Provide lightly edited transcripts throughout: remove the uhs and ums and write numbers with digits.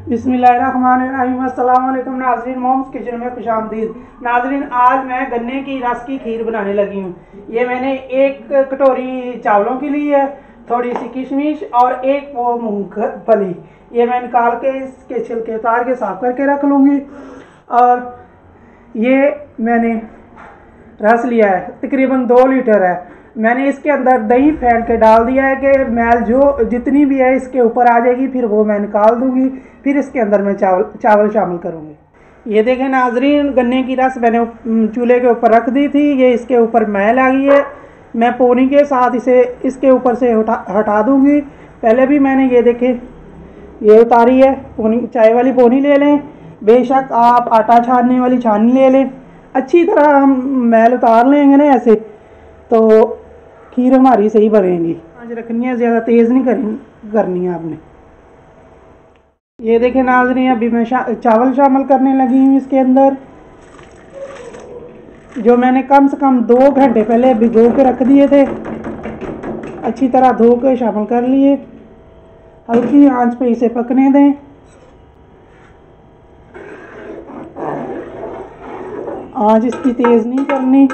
बिस्मिल्लाहिर्रहमानिर्रहीम। अस्सलाम वालेकुम नाज़रीन, मोम्स किचन में खुशामदीद। नाज़रीन, आज मैं गन्ने की रस की खीर बनाने लगी हूँ। ये मैंने एक कटोरी चावलों की ली है, थोड़ी सी किशमिश और एक वो मूंगफली। ये मैं निकाल के इसके छिलके उतार के साफ करके रख लूँगी। और ये मैंने रस लिया है, तकरीबन 2 लीटर है। मैंने इसके अंदर दही फेंट के डाल दिया है कि मैल जो जितनी भी है इसके ऊपर आ जाएगी, फिर वो मैं निकाल दूंगी। फिर इसके अंदर मैं चावल शामिल करूंगी। ये देखें नाजरीन, गन्ने की रस मैंने चूल्हे के ऊपर रख दी थी। ये इसके ऊपर मैल आ गई है। मैं पोनी के साथ इसे इसके ऊपर से हटा दूंगी। पहले भी मैंने ये देखें ये उतारी है। पोनी, चाय वाली पोनी ले लें, बेशक आप आटा छानने वाली छाननी ले लें। अच्छी तरह हम मैल उतार लेंगे ना ऐसे, तो खीर हमारी सही बनेगी। आंच रखनी है, ज़्यादा तेज़ नहीं करनी है आपने। ये देखें नाज़रीन, अभी मैं चावल शामिल करने लगी हूँ इसके अंदर, जो मैंने कम से कम 2 घंटे पहले भिगो के रख दिए थे। अच्छी तरह धो के शामिल कर लिए। हल्की आंच पे इसे पकने दें। आंच इसकी तेज़ नहीं करनी।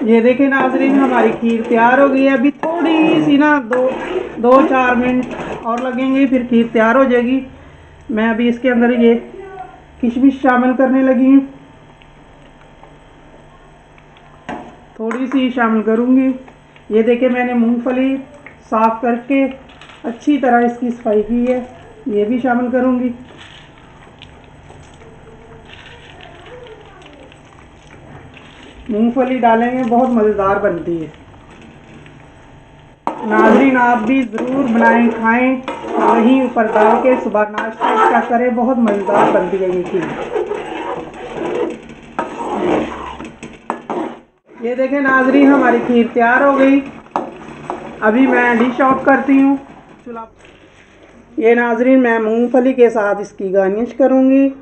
ये देखें नाजरीन, हमारी खीर तैयार हो गई है। अभी थोड़ी सी ना 2-4 मिनट और लगेंगे, फिर खीर तैयार हो जाएगी। मैं अभी इसके अंदर ये किशमिश शामिल करने लगी हूँ, थोड़ी सी शामिल करूँगी। ये देखें मैंने मूंगफली साफ़ करके अच्छी तरह इसकी सफाई की है, ये भी शामिल करूँगी। मूंगफली डालेंगे, बहुत मज़ेदार बनती है। नाज़रीन, आप भी ज़रूर बनाएं, खाएं, वहीं ऊपर डाल के सुबह नाश्ता इसका करें। बहुत मज़ेदार बनती है ये खीर। ये देखें नाज़रीन, हमारी खीर तैयार हो गई। अभी मैं डिश आउट करती हूँ। ये नाज़रीन, मैं मूंगफली के साथ इसकी गार्निश करूँगी।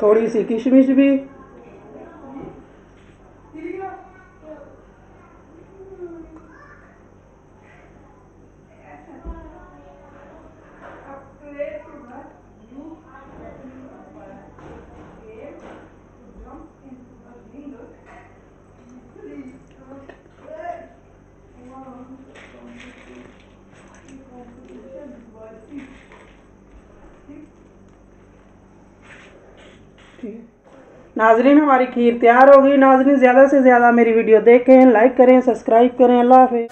थोड़ी सी किशमिश भी। नाजरीन, हमारी खीर तैयार हो गई। नाजरीन, ज़्यादा से ज़्यादा मेरी वीडियो देखें, लाइक करें, सब्सक्राइब करें। अल्लाह हाफ़िज़।